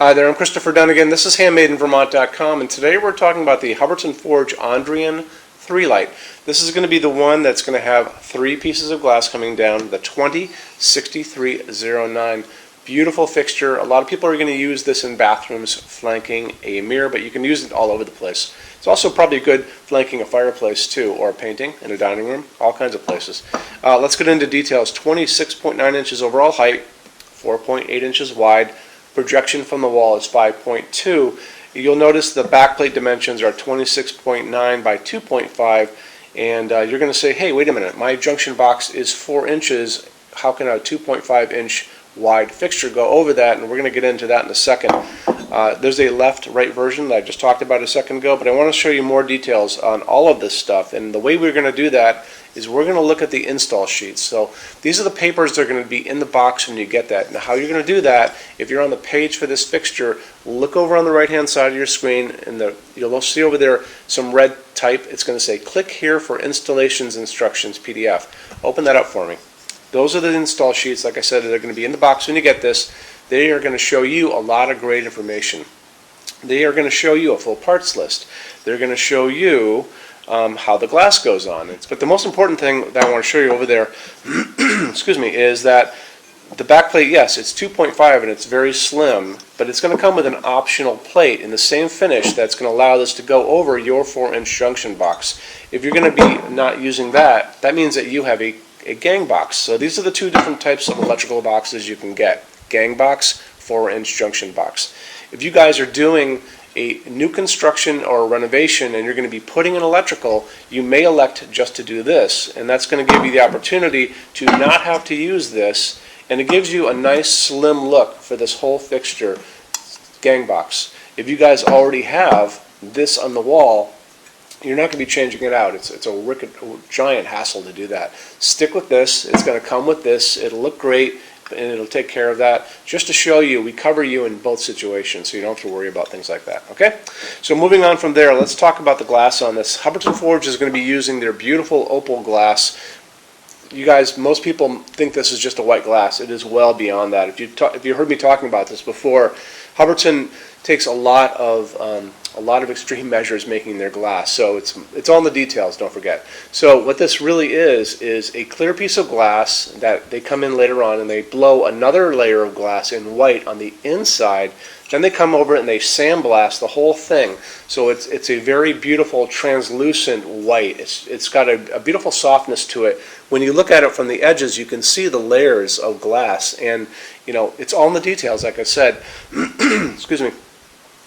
Hi there, I'm Christopher Dunnigan. This is HandmadeInVermont.com, and today we're talking about the Hubbardton Forge Ondrian 3-light. This is going to be the one that's going to have 3 pieces of glass coming down, the 206309. Beautiful fixture. A lot of people are going to use this in bathrooms flanking a mirror, but you can use it all over the place. It's also probably good flanking a fireplace too, or a painting in a dining room, all kinds of places. Let's get into details. 26.9 inches overall height, 4.8 inches wide. Projection from the wall is 5.2. You'll notice the backplate dimensions are 26.9 by 2.5, and you're going to say, hey, wait a minute, my junction box is 4 inches. How can a 2.5 inch wide fixture go over that? And we're going to get into that in a second. There's a left-right version that I just talked about a second ago, but I want to show you more details on all of this stuff. And the way we're going to do that is we're going to look at the install sheets. So these are the papers that are going to be in the box when you get that. Now how you're going to do that, if you're on the page for this fixture, look over on the right-hand side of your screen, and you'll see over there some red type. It's going to say, click here for installations instructions PDF. Open that up for me. Those are the install sheets, like I said, that are going to be in the box when you get this. They are going to show you a lot of great information. They are going to show you a full parts list. They're going to show you how the glass goes on. But the most important thing that I want to show you over there excuse me, is that the back plate, yes, it's 2.5 and it's very slim, but it's going to come with an optional plate in the same finish that's going to allow this to go over your 4-inch junction box. If you're going to be not using that, that means that you have a gang box. So these are the 2 different types of electrical boxes you can get. Gang box, 4-inch junction box. If you guys are doing a new construction or a renovation and you're going to be putting in electrical, you may elect just to do this, and that's going to give you the opportunity to not have to use this, and it gives you a nice slim look for this whole fixture gang box. If you guys already have this on the wall, you're not going to be changing it out. It's a giant hassle to do that. Stick with this. It's going to come with this. It'll look great, and it'll take care of that. Just to show you, we cover you in both situations, so you don't have to worry about things like that. Okay? So moving on from there, let's talk about the glass on this. Hubbardton Forge is going to be using their beautiful opal glass. You guys, most people think this is just a white glass. It is well beyond that. If you heard me talking about this before, Hubbardton takes a lot of extreme measures making their glass. So it's all in the details, don't forget. So what this really is a clear piece of glass that they come in later on and they blow another layer of glass in white on the inside. Then they come over and they sandblast the whole thing. So it's a very beautiful translucent white. It's got a beautiful softness to it. When you look at it from the edges, you can see the layers of glass, and it's all in the details, like I said. Excuse me.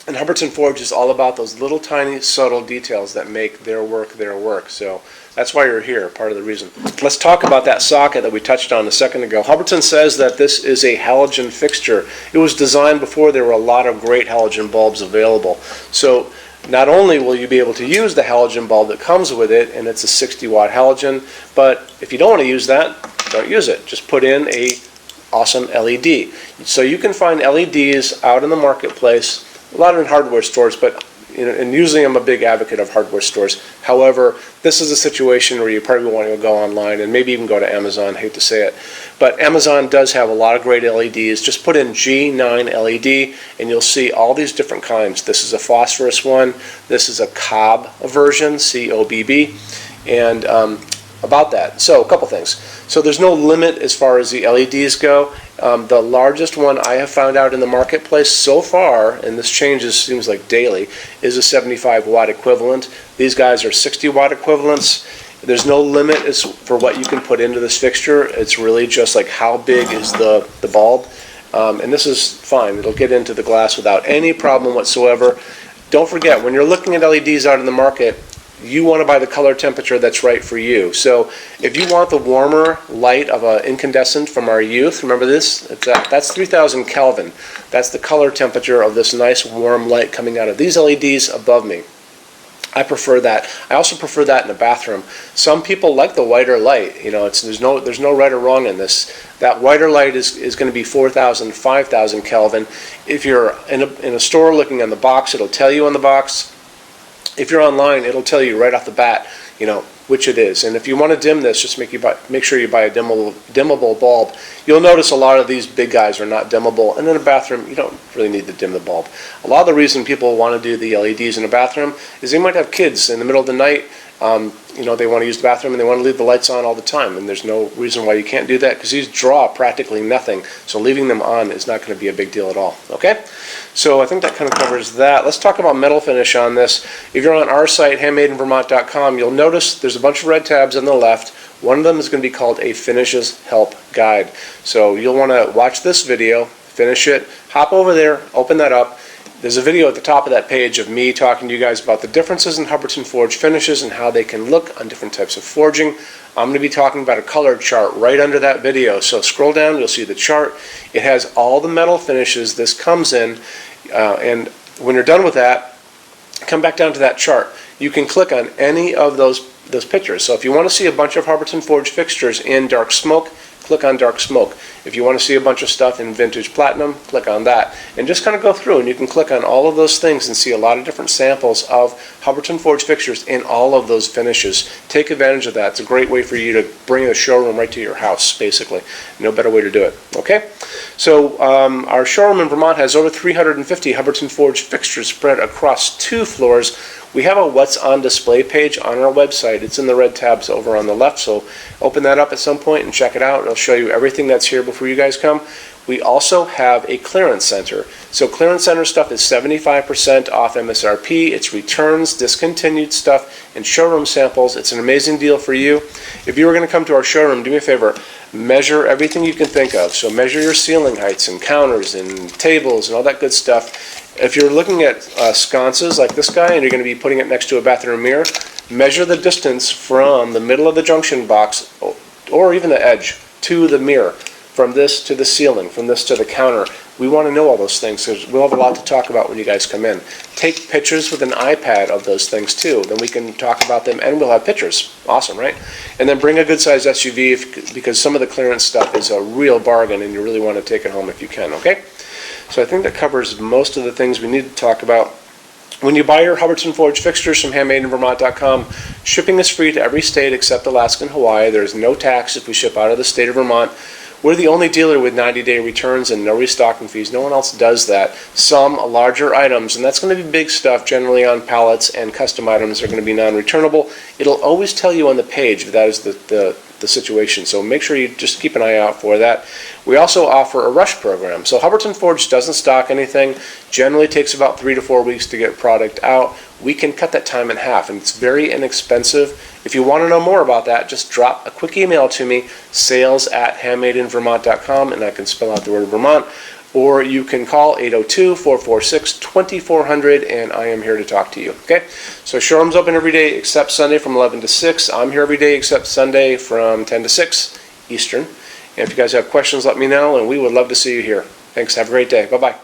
And Hubbardton Forge is all about those little tiny subtle details that make their work their work. So that's why you're here, part of the reason. Let's talk about that socket that we touched on a second ago. Hubbardton says that this is a halogen fixture. It was designed before there were a lot of great halogen bulbs available. So not only will you be able to use the halogen bulb that comes with it, and it's a 60-watt halogen, but if you don't want to use that, don't use it. Just put in a awesome LED. So you can find LEDs out in the marketplace, a lot in hardware stores, but and usually I'm a big advocate of hardware stores. However, this is a situation where you probably want to go online and maybe even go to Amazon. I hate to say it, but Amazon does have a lot of great LEDs. Just put in G9 LED and you'll see all these different kinds. This is a phosphorus one. This is a cob version, COBB, and about that. So a couple things. So there's no limit as far as the LEDs go. The largest one I have found out in the marketplace so far, and this changes seems like daily, is a 75-watt equivalent. These guys are 60-watt equivalents. There's no limit as for what you can put into this fixture. It's really just like how big is the bulb. And this is fine. It'll get into the glass without any problem whatsoever. Don't forget, when you're looking at LEDs out in the market, you want to buy the color temperature that's right for you. So if you want the warmer light of an incandescent from our youth, remember this? That's 3000 Kelvin. That's the color temperature of this nice warm light coming out of these LEDs above me. I prefer that. I also prefer that in a bathroom. Some people like the whiter light. There's no right or wrong in this. That whiter light is going to be 4000, 5000 Kelvin. If you're in a store looking on the box, it'll tell you on the box. If you're online, it'll tell you right off the bat, which it is. And if you want to dim this, just make sure you buy a dimmable bulb. You'll notice a lot of these big guys are not dimmable, and in a bathroom you don't really need to dim the bulb. A lot of the reason people want to do the LEDs in a bathroom is they might have kids in the middle of the night. They want to use the bathroom and they want to leave the lights on all the time, and there's no reason why you can't do that because these draw practically nothing, so leaving them on is not going to be a big deal at all. Okay, so I think that kind of covers that. Let's talk about metal finish on this. If you're on our site, HandmadeInVermont.com, you'll notice there's a bunch of red tabs on the left. One of them is going to be called a Finishes Help Guide. So you'll want to watch this video, finish it, hop over there, open that up. There's a video at the top of that page of me talking to you guys about the differences in Hubbardton forge finishes and how they can look on different types of forging. I'm going to be talking about a color chart right under that video. So scroll down, you'll see the chart. It has all the metal finishes this comes in, and when you're done with that, come back down to that chart. You can click on any of those pictures. So if you want to see a bunch of Hubbardton forge fixtures in dark smoke, click on dark smoke. If you want to see a bunch of stuff in vintage platinum, click on that. And just kind of go through and you can click on all of those things and see a lot of different samples of Hubbardton forge fixtures in all of those finishes. Take advantage of that. It's a great way for you to bring the showroom right to your house, basically. No better way to do it. Okay? So our showroom in Vermont has over 350 Hubbardton forge fixtures spread across 2 floors. We have a What's on Display page on our website. It's in the red tabs over on the left, so open that up at some point and check it out. It'll show you everything that's here before you guys come. We also have a clearance center. So clearance center stuff is 75% off MSRP. It's returns, discontinued stuff, and showroom samples. It's an amazing deal for you. If you were going to come to our showroom, do me a favor, measure everything you can think of. So measure your ceiling heights and counters and tables and all that good stuff. If you're looking at sconces like this guy and you're going to be putting it next to a bathroom mirror, measure the distance from the middle of the junction box or even the edge to the mirror, from this to the ceiling, from this to the counter. We want to know all those things because we'll have a lot to talk about when you guys come in. Take pictures with an iPad of those things too. Then we can talk about them and we'll have pictures. Awesome, right? And then bring a good sized SUV because some of the clearance stuff is a real bargain and you really want to take it home if you can, okay? So I think that covers most of the things we need to talk about. When you buy your Hubbardton forge fixtures from HandmadeInVermont.com, shipping is free to every state except Alaska and Hawaii. There's no tax if we ship out of the state of Vermont. We're the only dealer with 90-day returns and no restocking fees. No one else does that. Some larger items, and that's going to be big stuff, generally on pallets, and custom items are going to be non-returnable. It'll always tell you on the page if that is the situation, so make sure you just keep an eye out for that. We also offer a rush program. So Hubbardton Forge doesn't stock anything. Generally takes about 3 to 4 weeks to get product out. We can cut that time in half, and it's very inexpensive. If you want to know more about that, just drop a quick email to me, sales@HandmadeInVermont.com, and I can spell out the word Vermont. Or you can call 802-446-2400, and I am here to talk to you. Okay? So showroom's open every day except Sunday from 11 to 6. I'm here every day except Sunday from 10 to 6 Eastern. And if you guys have questions, let me know, and we would love to see you here. Thanks. Have a great day. Bye-bye.